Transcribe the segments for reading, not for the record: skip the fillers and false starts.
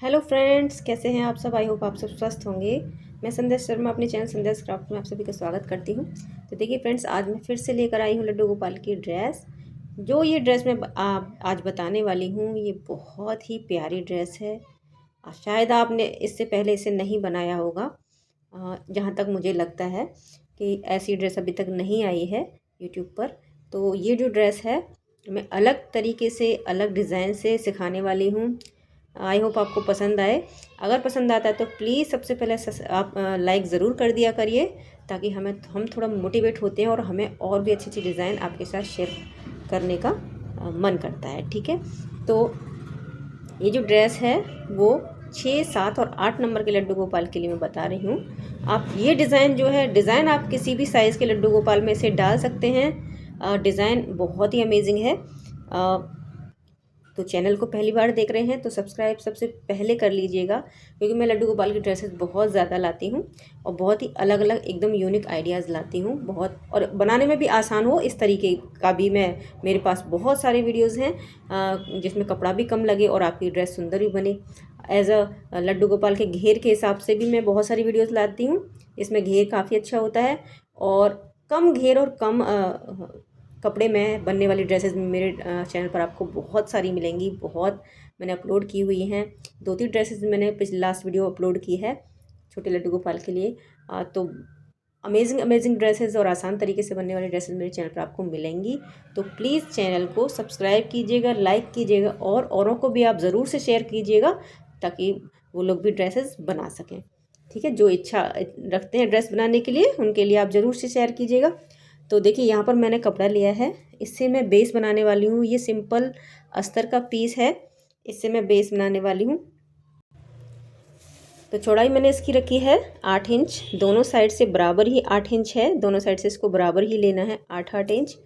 Hello friends, कैसे हैं आप सब। आई होप आप सब स्वस्थ होंगे। मैं संदेश शर्मा अपने चैनल संदेश क्राफ्ट में आप सभी का स्वागत करती हूँ। तो देखिए फ्रेंड्स, आज मैं फिर से लेकर आई हूँ लड्डू गोपाल की ड्रेस। जो ये ड्रेस मैं आज बताने वाली हूँ, ये बहुत ही प्यारी ड्रेस है। शायद आपने इससे पहले इसे नहीं बनाया होगा। जहाँ तक मुझे लगता है कि ऐसी ड्रेस अभी तक नहीं आई है यूट्यूब पर। तो ये जो ड्रेस है, मैं अलग तरीके से, अलग डिज़ाइन से सिखाने वाली हूँ। आई होप आपको पसंद आए। अगर पसंद आता है तो प्लीज़ सबसे पहले आप लाइक ज़रूर कर दिया करिए, ताकि हम थोड़ा मोटिवेट होते हैं और हमें और भी अच्छी अच्छी डिज़ाइन आपके साथ शेयर करने का मन करता है। ठीक है, तो ये जो ड्रेस है वो 6, 7 और 8 नंबर के लड्डू गोपाल के लिए मैं बता रही हूँ। आप ये डिज़ाइन जो है, डिज़ाइन आप किसी भी साइज़ के लड्डू गोपाल में इसे डाल सकते हैं। डिज़ाइन बहुत ही अमेजिंग है। तो चैनल को पहली बार देख रहे हैं तो सब्सक्राइब सबसे पहले कर लीजिएगा, क्योंकि मैं लड्डू गोपाल की ड्रेसेस बहुत ज़्यादा लाती हूँ और बहुत ही अलग अलग एकदम यूनिक आइडियाज़ लाती हूँ। बहुत, और बनाने में भी आसान हो इस तरीके का भी मेरे पास बहुत सारे वीडियोज़ हैं जिसमें कपड़ा भी कम लगे और आपकी ड्रेस सुंदर भी बने। एज अ लड्डू गोपाल के घेर के हिसाब से भी मैं बहुत सारी वीडियोज़ लाती हूँ। इसमें घेर काफ़ी अच्छा होता है और कम घेर और कम कपड़े में बनने वाली ड्रेसेस मेरे चैनल पर आपको बहुत सारी मिलेंगी। बहुत मैंने अपलोड की हुई हैं। 2-3 ड्रेसेस मैंने पिछले लास्ट वीडियो अपलोड की है छोटे लड्डू गोपाल के लिए। तो अमेजिंग ड्रेसेस और आसान तरीके से बनने वाली ड्रेसेस मेरे चैनल पर आपको मिलेंगी। तो प्लीज़ चैनल को सब्सक्राइब कीजिएगा, लाइक कीजिएगा और औरों को भी आप ज़रूर से शेयर कीजिएगा, ताकि वो लोग भी ड्रेसेस बना सकें। ठीक है, जो इच्छा रखते हैं ड्रेस बनाने के लिए, उनके लिए आप ज़रूर से शेयर कीजिएगा। तो देखिए, यहाँ पर मैंने कपड़ा लिया है, इससे मैं बेस बनाने वाली हूँ। ये सिंपल अस्तर का पीस है, इससे मैं बेस बनाने वाली हूँ। तो चौड़ाई मैंने इसकी रखी है 8 इंच। दोनों साइड से बराबर ही 8 इंच है, दोनों साइड से इसको बराबर ही लेना है 8-8 इंच।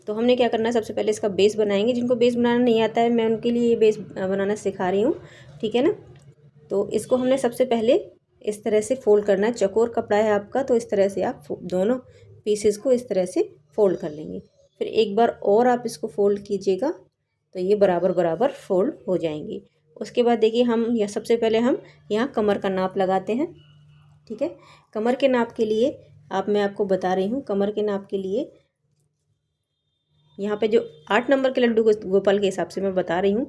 तो हमने क्या करना है, सबसे पहले इसका बेस बनाएंगे। जिनको बेस बनाना नहीं आता है, मैं उनके लिए ये बेस बनाना सिखा रही हूँ। ठीक है ना। तो इसको हमने सबसे पहले इस तरह से फोल्ड करना है। चौकोर कपड़ा है आपका, तो इस तरह से आप दोनों पीसेस को इस तरह से फोल्ड कर लेंगे। फिर एक बार और आप इसको फोल्ड कीजिएगा, तो ये बराबर बराबर फोल्ड हो जाएंगी। उसके बाद देखिए, हम यह सबसे पहले हम यहाँ कमर का नाप लगाते हैं। ठीक है, कमर के नाप के लिए मैं आपको बता रही हूँ। कमर के नाप के लिए यहाँ पे जो 8 नंबर के लड्डू गोपाल के हिसाब से मैं बता रही हूँ,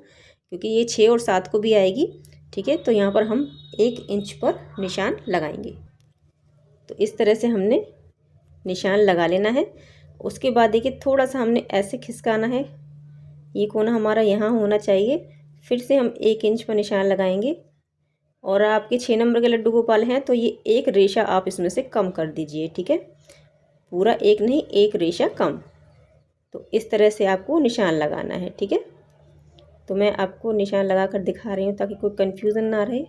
क्योंकि ये 6 और 7 को भी आएगी। ठीक है, तो यहाँ पर हम 1 इंच पर निशान लगाएंगे। तो इस तरह से हमने निशान लगा लेना है। उसके बाद देखिए, थोड़ा सा हमने ऐसे खिसकाना है, ये कोना हमारा यहाँ होना चाहिए। फिर से हम 1 इंच पर निशान लगाएंगे। और आपके 6 नंबर के लड्डू गोपाल हैं तो ये एक रेशा आप इसमें से कम कर दीजिए। ठीक है, पूरा एक नहीं, एक रेशा कम। तो इस तरह से आपको निशान लगाना है। ठीक है, तो मैं आपको निशान लगा कर दिखा रही हूँ, ताकि कोई कन्फ्यूज़न ना रहे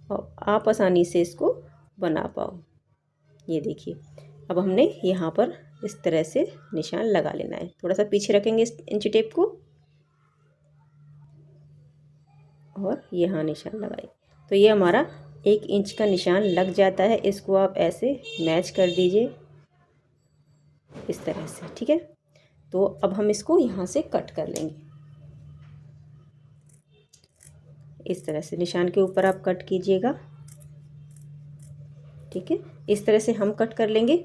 और आप आसानी से इसको बना पाओ। ये देखिए, अब हमने यहाँ पर इस तरह से निशान लगा लेना है। थोड़ा सा पीछे रखेंगे इस इंची टेप को और यहाँ निशान लगाए, तो ये हमारा 1 इंच का निशान लग जाता है। इसको आप ऐसे मैच कर दीजिए इस तरह से। ठीक है, तो अब हम इसको यहाँ से कट कर लेंगे। इस तरह से निशान के ऊपर आप कट कीजिएगा। ठीक है, इस तरह से हम कट कर लेंगे।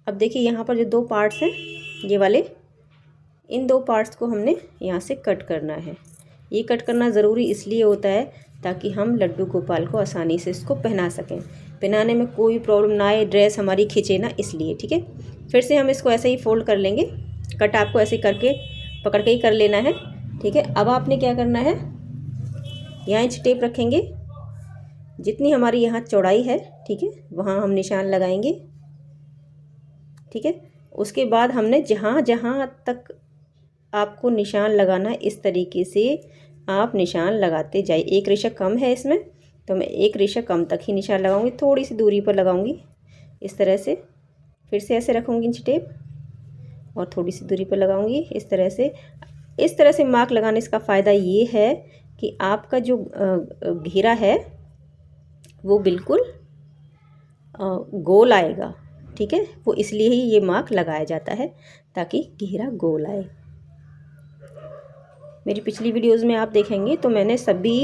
अब देखिए, यहाँ पर जो 2 पार्ट्स हैं, ये वाले, इन 2 पार्ट्स को हमने यहाँ से कट करना है। ये कट करना ज़रूरी इसलिए होता है ताकि हम लड्डू गोपाल को आसानी से इसको पहना सकें, पहनाने में कोई प्रॉब्लम ना आए, ड्रेस हमारी खिंचे ना, इसलिए। ठीक है, फिर से हम इसको ऐसे ही फोल्ड कर लेंगे। कट आपको ऐसे करके पकड़ के ही कर लेना है। ठीक है, अब आपने क्या करना है, यहाँ इंच टेप रखेंगे, जितनी हमारी यहाँ चौड़ाई है, ठीक है, वहाँ हम निशान लगाएंगे। ठीक है, उसके बाद हमने जहाँ जहाँ तक आपको निशान लगाना है, इस तरीके से आप निशान लगाते जाइए। एक रेशा कम है इसमें, तो मैं एक रेशा कम तक ही निशान लगाऊंगी, थोड़ी सी दूरी पर लगाऊंगी इस तरह से। फिर से ऐसे रखूंगी इंच टेप और थोड़ी सी दूरी पर लगाऊंगी इस तरह से। इस तरह से मार्क लगाने का फ़ायदा ये है कि आपका जो घेरा है वो बिल्कुल गोल आएगा। ठीक है, वो इसलिए ही ये मार्क लगाया जाता है, ताकि घेरा गोल आए। मेरी पिछली वीडियोज़ में आप देखेंगे तो मैंने सभी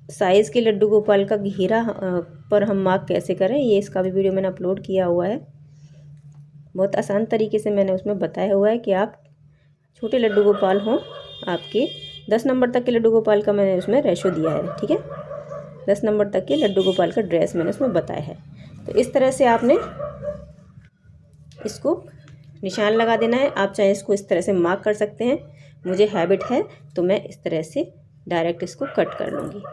साइज़ के लड्डू गोपाल का घेरा पर हम मार्क कैसे करें, ये इसका भी वीडियो मैंने अपलोड किया हुआ है। बहुत आसान तरीके से मैंने उसमें बताया हुआ है कि आप छोटे लड्डू गोपाल हों, आपके 10 नंबर तक के लड्डू गोपाल का मैंने उसमें रेशो दिया है। ठीक है, 10 नंबर तक के लड्डू गोपाल का ड्रेस मैंने उसमें बताया है। तो इस तरह से आपने इसको निशान लगा देना है। आप चाहे इसको इस तरह से मार्क कर सकते हैं, मुझे हैबिट है तो मैं इस तरह से डायरेक्ट इसको कट कर लूँगी।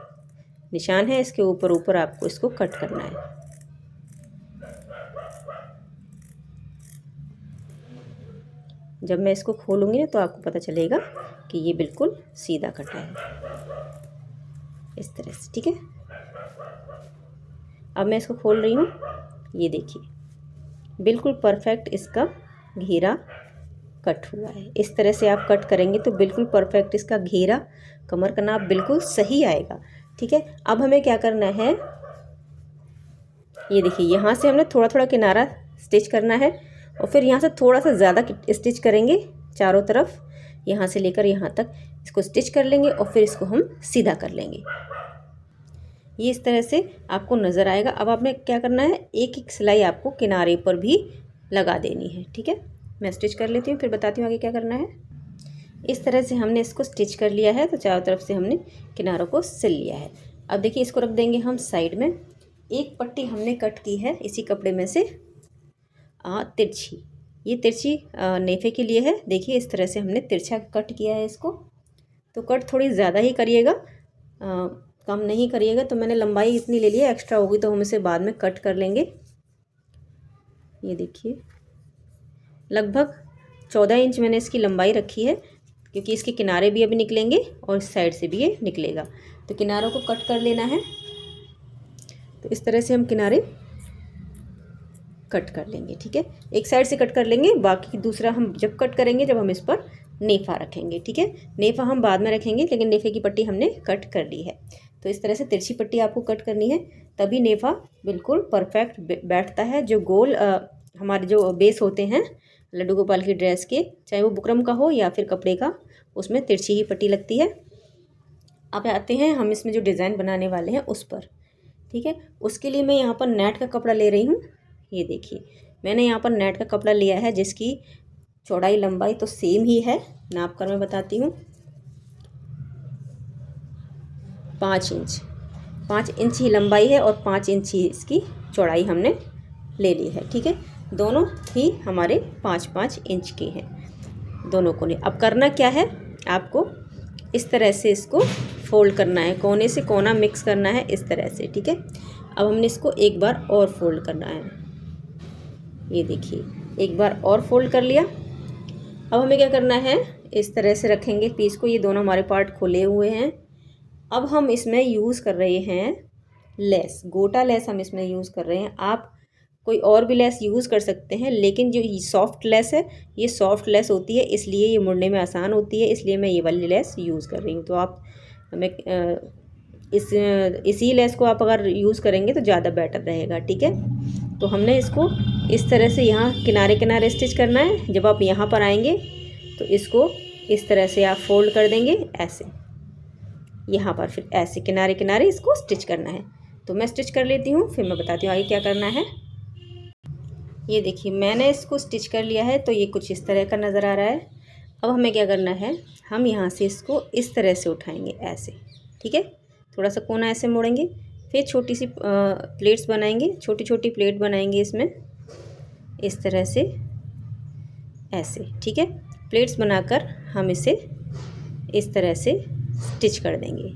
निशान है इसके ऊपर ऊपर आपको इसको कट करना है। जब मैं इसको खोलूँगी ना तो आपको पता चलेगा कि ये बिल्कुल सीधा कटा है, इस तरह से। ठीक है, अब मैं इसको खोल रही हूँ। ये देखिए बिल्कुल परफेक्ट इसका घेरा कट हुआ है। इस तरह से आप कट करेंगे तो बिल्कुल परफेक्ट इसका घेरा, कमर का नाप बिल्कुल सही आएगा। ठीक है, अब हमें क्या करना है, ये देखिए यहाँ से हमने थोड़ा थोड़ा किनारा स्टिच करना है और फिर यहाँ से थोड़ा सा ज़्यादा स्टिच करेंगे चारों तरफ, यहाँ से लेकर यहाँ तक इसको स्टिच कर लेंगे और फिर इसको हम सीधा कर लेंगे। ये इस तरह से आपको नज़र आएगा। अब आपने क्या करना है, एक एक सिलाई आपको किनारे पर भी लगा देनी है। ठीक है, मैं स्टिच कर लेती हूँ फिर बताती हूँ आगे क्या करना है। इस तरह से हमने इसको स्टिच कर लिया है, तो चारों तरफ से हमने किनारों को सिल लिया है। अब देखिए इसको रख देंगे हम साइड में। एक पट्टी हमने कट की है इसी कपड़े में से तिरछी, ये तिरछी नेफे के लिए है। देखिए इस तरह से हमने तिरछा कट किया है इसको। तो कट थोड़ी ज़्यादा ही करिएगा, कम नहीं करिएगा। तो मैंने लंबाई इतनी ले ली है, एक्स्ट्रा होगी तो हम इसे बाद में कट कर लेंगे। ये देखिए लगभग 14 इंच मैंने इसकी लंबाई रखी है, क्योंकि इसके किनारे भी अभी निकलेंगे और इस साइड से भी ये निकलेगा। तो किनारों को कट कर लेना है। तो इस तरह से हम किनारे कट कर लेंगे। ठीक है, एक साइड से कट कर लेंगे, बाकी दूसरा हम जब कट करेंगे जब हम इस पर नेफा रखेंगे। ठीक है, नेफा हम बाद में रखेंगे, लेकिन नेफे की पट्टी हमने कट कर ली है। तो इस तरह से तिरछी पट्टी आपको कट करनी है, तभी नेफा बिल्कुल परफेक्ट बैठता है। जो गोल हमारे जो बेस होते हैं लड्डू गोपाल की ड्रेस के, चाहे वो बुकरम का हो या फिर कपड़े का, उसमें तिरछी ही पट्टी लगती है। अब आते हैं हम इसमें जो डिज़ाइन बनाने वाले हैं उस पर। ठीक है, उसके लिए मैं यहाँ पर नेट का कपड़ा ले रही हूँ। ये देखिए मैंने यहाँ पर नेट का कपड़ा लिया है, जिसकी चौड़ाई लंबाई तो सेम ही है, नाप कर मैं बताती हूँ। 5 इंच, 5 इंच ही लंबाई है और 5 इंच ही इसकी चौड़ाई हमने ले ली है। ठीक है, दोनों ही हमारे 5-5 इंच के हैं दोनों कोने। अब करना क्या है, आपको इस तरह से इसको फोल्ड करना है, कोने से कोना मिक्स करना है इस तरह से। ठीक है, अब हमने इसको एक बार और फोल्ड करना है। ये देखिए एक बार और फोल्ड कर लिया। अब हमें क्या करना है, इस तरह से रखेंगे पीस को। ये दोनों हमारे पार्ट खुले हुए हैं। अब हम इसमें यूज़ कर रहे हैं लेस, गोटा लेस हम इसमें यूज़ कर रहे हैं। आप कोई और भी लेस यूज़ कर सकते हैं, लेकिन जो सॉफ्ट लेस है, ये सॉफ्ट लेस होती है, इसलिए ये मुड़ने में आसान होती है, इसलिए मैं ये वाली लेस यूज़ कर रही हूँ। तो आप हमें इसी लेस को आप अगर यूज़ करेंगे तो ज़्यादा बेटर रहेगा। ठीक है, तो हमने इसको इस तरह से यहाँ किनारे किनारे स्टिच करना है। जब आप यहाँ पर आएंगे तो इसको इस तरह से आप फोल्ड कर देंगे ऐसे, यहाँ पर फिर ऐसे किनारे किनारे इसको स्टिच करना है। तो मैं स्टिच कर लेती हूँ, फिर मैं बताती हूँ आगे क्या करना है। ये देखिए मैंने इसको स्टिच कर लिया है, तो ये कुछ इस तरह का नज़र आ रहा है। अब हमें क्या करना है, हम यहाँ से इसको इस तरह से उठाएंगे ऐसे। ठीक है, थोड़ा सा कोना ऐसे मोड़ेंगे, फिर छोटी सी प्लेट्स बनाएंगे, छोटी छोटी प्लेट बनाएंगे इसमें इस तरह से ऐसे। ठीक है, प्लेट्स बनाकर हम इसे इस तरह से स्टिच कर देंगे।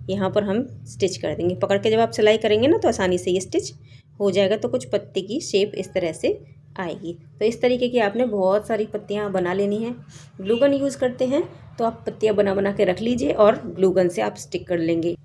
यहाँ पर हम स्टिच कर देंगे, पकड़ के जब आप सिलाई करेंगे ना तो आसानी से ये स्टिच हो जाएगा। तो कुछ पत्ती की शेप इस तरह से आएगी। तो इस तरीके की आपने बहुत सारी पत्तियाँ बना लेनी है। ग्लू गन यूज़ करते हैं तो आप पत्तियाँ बना बना के रख लीजिए और ग्लू गन से आप स्टिक कर लेंगे।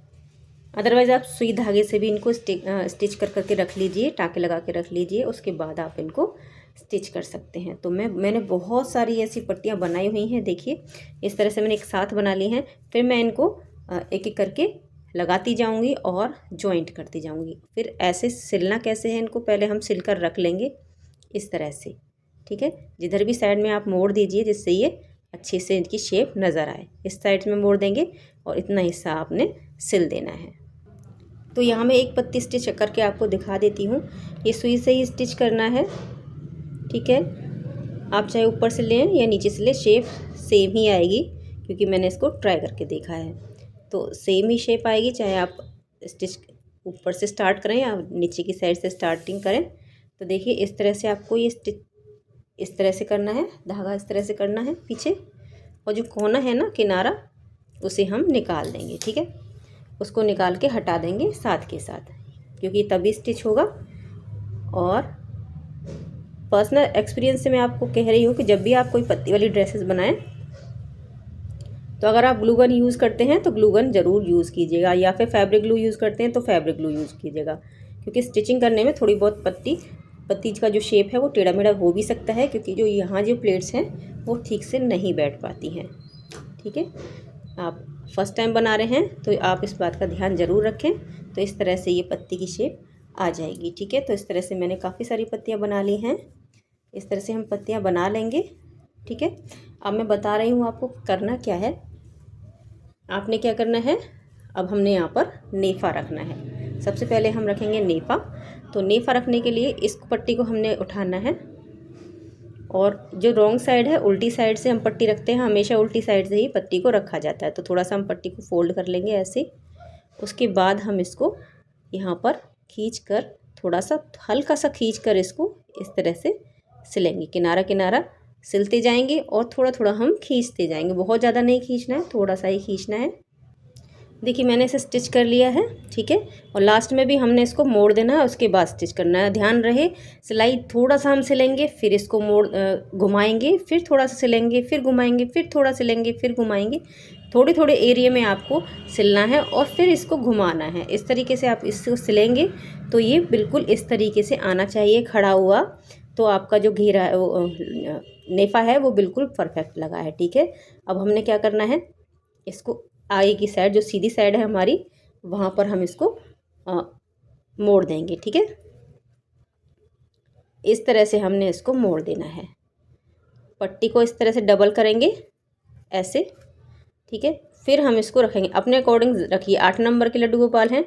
अदरवाइज़ आप सुई धागे से भी इनको स्टिच कर करके रख लीजिए, टाँके लगा के रख लीजिए, उसके बाद आप इनको स्टिच कर सकते हैं। तो मैंने बहुत सारी ऐसी पट्टियाँ बनाई हुई हैं। देखिए इस तरह से मैंने एक साथ बना ली हैं। फिर मैं इनको एक एक करके लगाती जाऊंगी और जॉइंट करती जाऊंगी। फिर ऐसे सिलना कैसे है, इनको पहले हम सिल कर रख लेंगे इस तरह से। ठीक है, जिधर भी साइड में आप मोड़ दीजिए जिससे ये अच्छे से इनकी शेप नज़र आए। इस साइड में मोड़ देंगे और इतना हिस्सा आपने सिल देना है। तो यहाँ मैं एक पत्ती स्टिच करके आपको दिखा देती हूँ। ये सुई से ही स्टिच करना है, ठीक है। आप चाहे ऊपर से लें या नीचे से लें, शेप सेम ही आएगी, क्योंकि मैंने इसको ट्राई करके देखा है। तो सेम ही शेप आएगी, चाहे आप स्टिच ऊपर से स्टार्ट करें या नीचे की साइड से स्टार्टिंग करें। तो देखिए इस तरह से आपको ये स्टिच इस तरह से करना है, धागा इस तरह से करना है पीछे, और जो कोना है ना किनारा, उसे हम निकाल देंगे, ठीक है। उसको निकाल के हटा देंगे साथ के साथ, क्योंकि तभी स्टिच होगा। और पर्सनल एक्सपीरियंस से मैं आपको कह रही हूँ कि जब भी आप कोई पत्ती वाली ड्रेसेस बनाएं, तो अगर आप ग्लू गन यूज़ करते हैं तो ग्लू गन ज़रूर यूज़ कीजिएगा, या फिर फैब्रिक ग्लू यूज़ करते हैं तो फैब्रिक ग्लू यूज़ कीजिएगा, क्योंकि स्टिचिंग करने में थोड़ी बहुत पत्ती का जो शेप है वो टेढ़ा मेढ़ा हो भी सकता है, क्योंकि जो यहाँ जो प्लेट्स हैं वो ठीक से नहीं बैठ पाती हैं, ठीक है। आप फर्स्ट टाइम बना रहे हैं तो आप इस बात का ध्यान ज़रूर रखें। तो इस तरह से ये पत्ती की शेप आ जाएगी, ठीक है। तो इस तरह से मैंने काफ़ी सारी पत्तियाँ बना ली हैं। इस तरह से हम पत्तियाँ बना लेंगे, ठीक है। अब मैं बता रही हूँ आपको करना क्या है। आपने क्या करना है, अब हमने यहाँ पर नेफा रखना है। सबसे पहले हम रखेंगे नेफा। तो नेफा रखने के लिए इस पट्टी को हमने उठाना है, और जो रॉन्ग साइड है, उल्टी साइड से हम पट्टी रखते हैं, हमेशा उल्टी साइड से ही पट्टी को रखा जाता है। तो थोड़ा सा हम पट्टी को फोल्ड कर लेंगे ऐसे। उसके बाद हम इसको यहाँ पर खींच कर, थोड़ा सा हल्का सा खींच कर इसको इस तरह से सिलेंगे। किनारा किनारा सिलते जाएंगे और थोड़ा थोड़ा हम खींचते जाएंगे। बहुत ज़्यादा नहीं खींचना है, थोड़ा सा ही खींचना है। देखिए मैंने इसे स्टिच कर लिया है, ठीक है। और लास्ट में भी हमने इसको मोड़ देना है, उसके बाद स्टिच करना है। ध्यान रहे सिलाई थोड़ा सा हम सिलेंगे, फिर इसको घुमाएंगे, फिर थोड़ा सा सिलेंगे, फिर घुमाएंगे, फिर थोड़ा सिलेंगे, फिर घुमाएंगे। थोड़े थोड़े एरिया में आपको सिलना है और फिर इसको घुमाना है। इस तरीके से आप इसको सिलेंगे तो ये बिल्कुल इस तरीके से आना चाहिए खड़ा हुआ। तो आपका जो घेरा नेफा है वो बिल्कुल परफेक्ट लगा है, ठीक है। अब हमने क्या करना है, इसको आगे की साइड जो सीधी साइड है हमारी, वहाँ पर हम इसको मोड़ देंगे, ठीक है। इस तरह से हमने इसको मोड़ देना है। पट्टी को इस तरह से डबल करेंगे ऐसे, ठीक है। फिर हम इसको रखेंगे अपने अकॉर्डिंग रखिए। 8 नंबर के लड्डू गोपाल हैं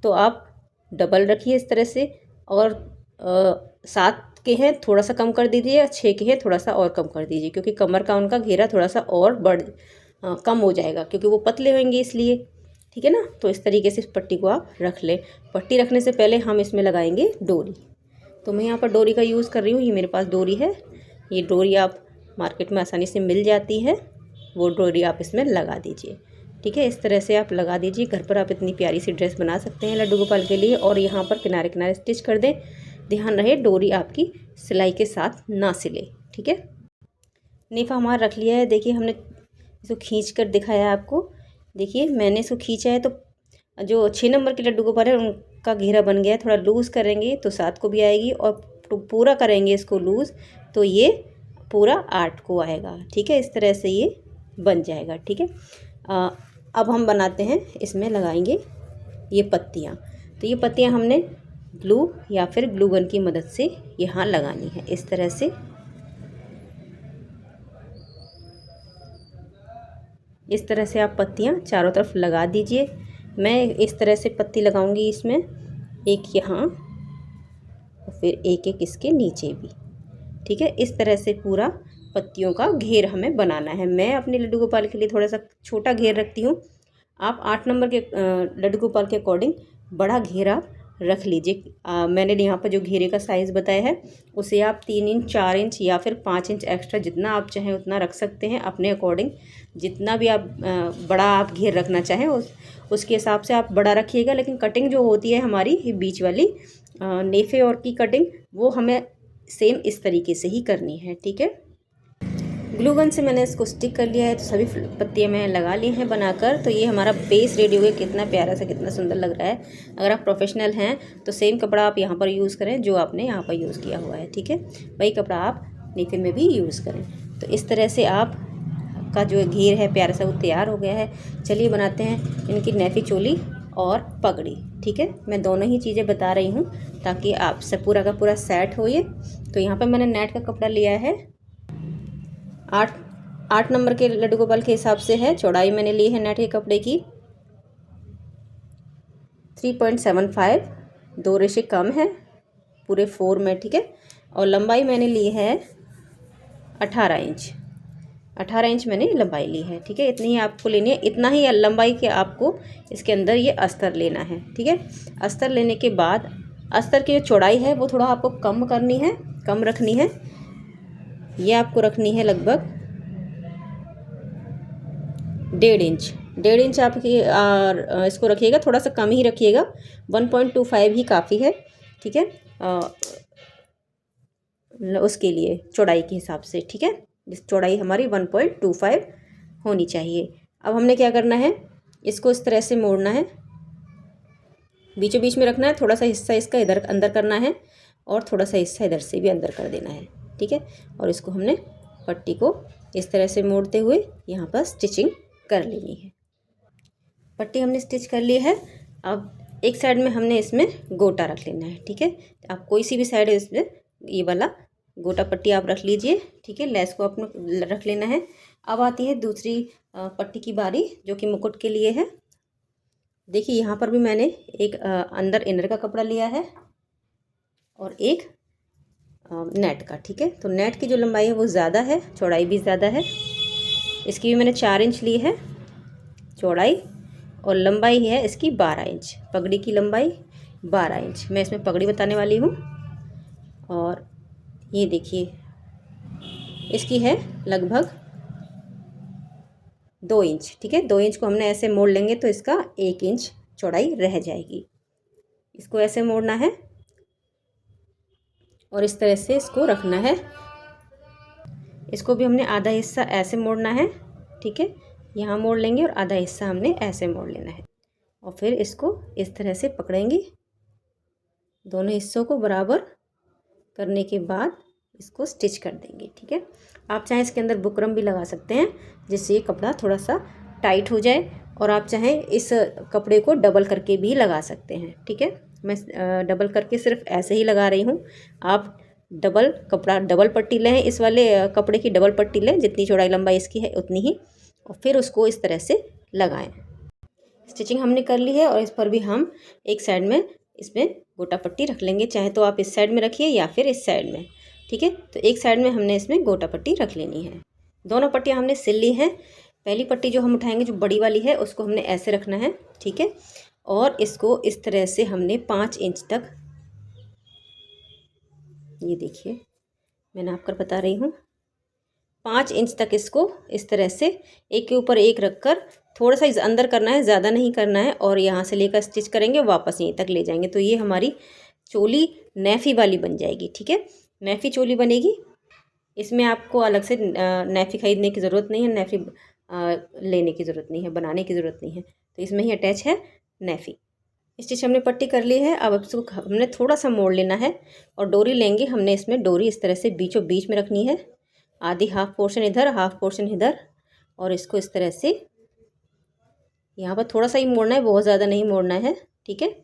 तो आप डबल रखिए इस तरह से, और 7 के हैं थोड़ा सा कम कर दीजिए, या 6 के हैं थोड़ा सा और कम कर दीजिए, क्योंकि कमर का उनका घेरा थोड़ा सा और कम हो जाएगा, क्योंकि वो पतले होंगे इसलिए, ठीक है ना। तो इस तरीके से इस पट्टी को आप रख लें। पट्टी रखने से पहले हम इसमें लगाएंगे डोरी। तो मैं यहाँ पर डोरी का यूज़ कर रही हूँ। ये मेरे पास डोरी है। ये डोरी आप मार्केट में आसानी से मिल जाती है, वो डोरी आप इसमें लगा दीजिए, ठीक है। इस तरह से आप लगा दीजिए। घर पर आप इतनी प्यारी सी ड्रेस बना सकते हैं लड्डू गोपाल के लिए। और यहाँ पर किनारे किनारे स्टिच कर दें। ध्यान रहे डोरी आपकी सिलाई के साथ ना सिले, ठीक है। नेफा हमारा रख लिया है। देखिए हमने इसको खींच कर दिखाया है आपको। देखिए मैंने इसको खींचा है, तो जो 6 नंबर के लड्डू गोपाल है उनका घेरा बन गया है। थोड़ा लूज़ करेंगे तो 7 को भी आएगी, और पूरा करेंगे इसको लूज़ तो ये पूरा 8 को आएगा, ठीक है। इस तरह से ये बन जाएगा, ठीक है। अब हम बनाते हैं, इसमें लगाएंगे ये पत्तियाँ। तो ये पत्तियाँ हमने ग्लू या फिर ग्लू गन की मदद से यहाँ लगानी है। इस तरह से आप पत्तियाँ चारों तरफ लगा दीजिए। मैं इस तरह से पत्ती लगाऊंगी इसमें, एक यहाँ और फिर एक एक इसके नीचे भी, ठीक है। इस तरह से पूरा पत्तियों का घेर हमें बनाना है। मैं अपने लड्डू गोपाल के लिए थोड़ा सा छोटा घेर रखती हूँ। आप 8 नंबर के लड्डू गोपाल के अकॉर्डिंग बड़ा घेर आप रख लीजिए। मैंने यहाँ पर जो घेरे का साइज़ बताया है उसे आप 3 इंच 4 इंच या फिर 5 इंच एक्स्ट्रा, जितना आप चाहें उतना रख सकते हैं अपने अकॉर्डिंग। जितना भी आप बड़ा आप घेर रखना चाहें उसके हिसाब से आप बड़ा रखिएगा। लेकिन कटिंग जो होती है हमारी बीच वाली नेफे और की कटिंग, वो हमें सेम इस तरीके से ही करनी है, ठीक है। ग्लू गन से मैंने इसको स्टिक कर लिया है। तो सभी पत्तियाँ मैंने लगा ली हैं बनाकर। तो ये हमारा बेस रेडी हो गया। कितना प्यारा सा, कितना सुंदर लग रहा है। अगर आप प्रोफेशनल हैं तो सेम कपड़ा आप यहाँ पर यूज़ करें जो आपने यहाँ पर यूज़ किया हुआ है, ठीक है। वही कपड़ा आप नेफे में भी यूज़ करें। तो इस तरह से आप का जो घेर है प्यारा सा वो तैयार हो गया है। चलिए बनाते हैं इनकी नेफी चोली और पगड़ी, ठीक है। मैं दोनों ही चीज़ें बता रही हूँ ताकि आप से पूरा का पूरा सेट हो ये। तो यहाँ पर मैंने नेट का कपड़ा लिया है 8 नंबर के लड्डू गोपाल के हिसाब से है। चौड़ाई मैंने ली है नेट के कपड़े की 3.75, 2 रेशे कम है पूरे 4 में, ठीक है। और लंबाई मैंने ली है 18 इंच, 18 इंच मैंने लंबाई ली है, ठीक है। इतनी ही आपको लेनी है, इतना ही लंबाई के आपको इसके अंदर ये अस्तर लेना है, ठीक है। अस्तर लेने के बाद अस्तर की जो चौड़ाई है वो थोड़ा आपको कम करनी है, कम रखनी है। ये आपको रखनी है लगभग 1.5 इंच, 1.5 इंच आपकी इसको रखिएगा, थोड़ा सा कम ही रखिएगा, 1.25 ही काफ़ी है, ठीक है। उसके लिए चौड़ाई के हिसाब से, ठीक है। इस चौड़ाई हमारी 1.25 होनी चाहिए। अब हमने क्या करना है, इसको इस तरह से मोड़ना है, बीचों बीच में रखना है, थोड़ा सा हिस्सा इसका इधर अंदर करना है और थोड़ा सा हिस्सा इधर से भी अंदर कर देना है, ठीक है। और इसको हमने पट्टी को इस तरह से मोड़ते हुए यहाँ पर स्टिचिंग कर लेनी है। पट्टी हमने स्टिच कर ली है। अब एक साइड में हमने इसमें गोटा रख लेना है, ठीक है। आप कोई सी भी साइड इसमें ये वाला गोटा पट्टी आप रख लीजिए, ठीक है। लेस को अपने रख लेना है। अब आती है दूसरी पट्टी की बारी, जो कि मुकुट के लिए है। देखिए यहाँ पर भी मैंने एक अंदर इनर का कपड़ा लिया है और एक नेट का, ठीक है। तो नेट की जो लंबाई है वो ज़्यादा है, चौड़ाई भी ज़्यादा है। इसकी भी मैंने 4 इंच ली है चौड़ाई, और लंबाई है इसकी 12 इंच। पगड़ी की लंबाई 12 इंच, मैं इसमें पगड़ी बताने वाली हूँ। और ये देखिए इसकी है लगभग 2 इंच, ठीक है। 2 इंच को हमने ऐसे मोड़ लेंगे तो इसका 1 इंच चौड़ाई रह जाएगी। इसको ऐसे मोड़ना है और इस तरह से इसको रखना है। इसको भी हमने आधा हिस्सा ऐसे मोड़ना है, ठीक है। यहाँ मोड़ लेंगे और आधा हिस्सा हमने ऐसे मोड़ लेना है और फिर इसको इस तरह से पकड़ेंगे। दोनों हिस्सों को बराबर करने के बाद इसको स्टिच कर देंगे, ठीक है। आप चाहें इसके अंदर बुकरम भी लगा सकते हैं, जिससे ये कपड़ा थोड़ा सा टाइट हो जाए। और आप चाहें इस कपड़े को डबल करके भी लगा सकते हैं, ठीक है। मैं डबल करके सिर्फ ऐसे ही लगा रही हूँ। आप डबल कपड़ा, डबल पट्टी लें, इस वाले कपड़े की डबल पट्टी लें, जितनी चौड़ाई लंबाई इसकी है उतनी ही, और फिर उसको इस तरह से लगाएं। स्टिचिंग हमने कर ली है और इस पर भी हम एक साइड में इसमें गोटा पट्टी रख लेंगे। चाहे तो आप इस साइड में रखिए या फिर इस साइड में, ठीक है। तो एक साइड में हमने इसमें गोटा पट्टी रख लेनी है। दोनों पट्टियाँ हमने सिल ली हैं। पहली पट्टी जो हम उठाएंगे, जो बड़ी वाली है, उसको हमने ऐसे रखना है, ठीक है। और इसको इस तरह से हमने 5 इंच तक, ये देखिए मैंने आपको बता रही हूँ, 5 इंच तक इसको इस तरह से एक के ऊपर एक रखकर थोड़ा सा इस अंदर करना है, ज़्यादा नहीं करना है। और यहाँ से लेकर स्टिच करेंगे, वापस यहीं तक ले जाएंगे, तो ये हमारी चोली नेफी वाली बन जाएगी, ठीक है। नेफी चोली बनेगी। इसमें आपको अलग से नेफी खरीदने की ज़रूरत नहीं है, नेफी लेने की ज़रूरत नहीं है, बनाने की ज़रूरत नहीं है, तो इसमें ही अटैच है नेफी। स्टिच हमने पट्टी कर ली है। अब इसको हमने थोड़ा सा मोड़ लेना है और डोरी लेंगे। हमने इसमें डोरी इस तरह से बीचों बीच में रखनी है, आधी हाफ पोर्शन इधर, हाफ पोर्शन इधर, और इसको इस तरह से यहाँ पर थोड़ा सा ही मोड़ना है, बहुत ज़्यादा नहीं मोड़ना है, ठीक है।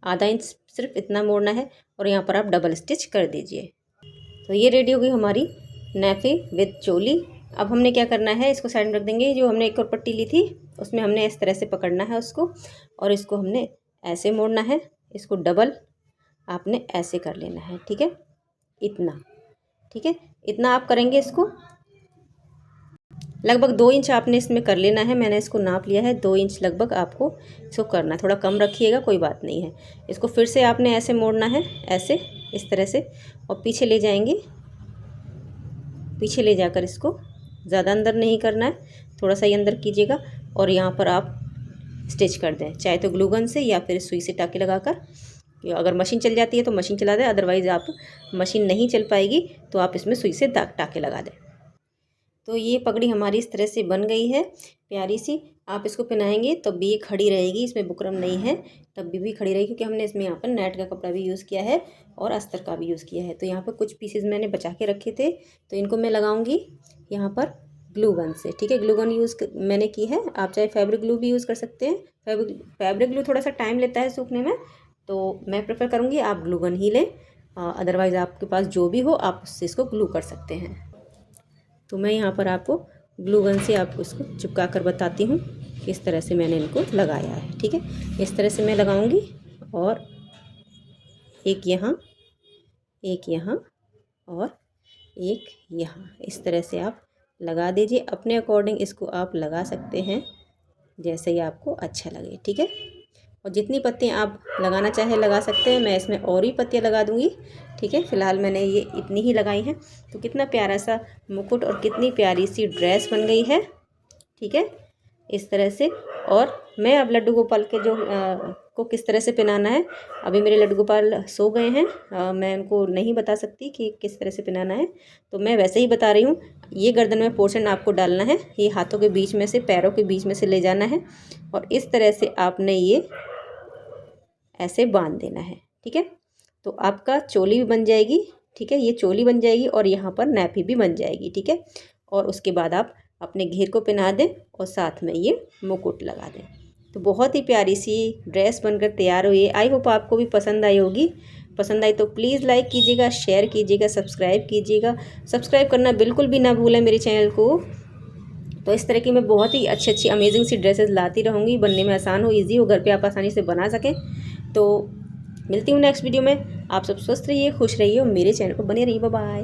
आधा इंच सिर्फ इतना मोड़ना है और यहाँ पर आप डबल स्टिच कर दीजिए। तो ये रेडी हो गई हमारी नेफी विद चोली। अब हमने क्या करना है, इसको साइड में रख देंगे। जो हमने एक और पट्टी ली थी उसमें हमने इस तरह से पकड़ना है उसको, और इसको हमने ऐसे मोड़ना है। इसको डबल आपने ऐसे कर लेना है, ठीक है। इतना, ठीक है, इतना आप करेंगे। इसको लगभग 2 इंच आपने इसमें कर लेना है। मैंने इसको नाप लिया है, 2 इंच लगभग आपको इसको करना है। थोड़ा कम रखिएगा, कोई बात नहीं है। इसको फिर से आपने ऐसे मोड़ना है, ऐसे इस तरह से, और पीछे ले जाएंगे। पीछे ले जाकर इसको ज़्यादा अंदर नहीं करना है, थोड़ा सा ही अंदर कीजिएगा और यहाँ पर आप स्टिच कर दें, चाहे तो ग्लू गन से या फिर सुई से टाँके लगाकर। अगर मशीन चल जाती है तो मशीन चला दें, अदरवाइज़ आप मशीन नहीं चल पाएगी तो आप इसमें सुई से टाँके लगा दें। तो ये पगड़ी हमारी इस तरह से बन गई है, प्यारी सी। आप इसको पहनाएंगे तब भी ये खड़ी रहेगी, इसमें बुकरम नहीं है, तब भी खड़ी रहेगी, क्योंकि हमने इसमें यहाँ पर नेट का कपड़ा भी यूज़ किया है और अस्तर का भी यूज़ किया है। तो यहाँ पर कुछ पीसेज मैंने बचा के रखे थे, तो इनको मैं लगाऊंगी यहाँ पर ग्लू गन से, ठीक है। ग्लू गन यूज़ मैंने की है, आप चाहे फैब्रिक ग्लू भी यूज़ कर सकते हैं। फैब्रिक ग्लू थोड़ा सा टाइम लेता है सूखने में, तो मैं प्रेफर करूँगी आप ग्लू गन ही लें। अदरवाइज़ आपके पास जो भी हो आप उससे इसको ग्लू कर सकते हैं। तो मैं यहाँ पर आपको ग्लू गन से आपको इसको चिपका कर बताती हूँ किस तरह से मैंने इनको लगाया है। ठीक है, इस तरह से मैं लगाऊंगी और एक यहाँ, एक यहाँ और एक यहाँ, इस तरह से आप लगा दीजिए। अपने अकॉर्डिंग इसको आप लगा सकते हैं जैसे ही आपको अच्छा लगे। ठीक है, और जितनी पत्तियाँ आप लगाना चाहे लगा सकते हैं। मैं इसमें और भी पत्तियाँ लगा दूँगी। ठीक है, फ़िलहाल मैंने ये इतनी ही लगाई हैं। तो कितना प्यारा सा मुकुट और कितनी प्यारी सी ड्रेस बन गई है। ठीक है, इस तरह से। और मैं अब लड्डू गोपाल के जो को किस तरह से पहनाना है, अभी मेरे लड्डू गोपाल सो गए हैं, मैं उनको नहीं बता सकती कि किस तरह से पहनाना है, तो मैं वैसे ही बता रही हूँ। ये गर्दन में पोर्शन आपको डालना है, ये हाथों के बीच में से, पैरों के बीच में से ले जाना है और इस तरह से आपने ये ऐसे बांध देना है। ठीक है, तो आपका चोली भी बन जाएगी। ठीक है, ये चोली बन जाएगी और यहाँ पर नैपी भी बन जाएगी। ठीक है, और उसके बाद आप अपने घेर को पहना दें और साथ में ये मुकुट लगा दें। तो बहुत ही प्यारी सी ड्रेस बनकर तैयार हुई है। आई होप आपको भी पसंद आई होगी। पसंद आई तो प्लीज़ लाइक कीजिएगा, शेयर कीजिएगा, सब्सक्राइब कीजिएगा। सब्सक्राइब करना बिल्कुल भी ना भूलें मेरे चैनल को। तो इस तरह की मैं बहुत ही अच्छी अच्छी अमेजिंग सी ड्रेसेस लाती रहूँगी, बनने में आसान हो, ईजी हो, घर पे आप आसानी से बना सकें। तो मिलती हूँ नेक्स्ट वीडियो में। आप सब स्वस्थ रहिए, खुश रहिए और मेरे चैनल पर बने रहिए। Bye bye.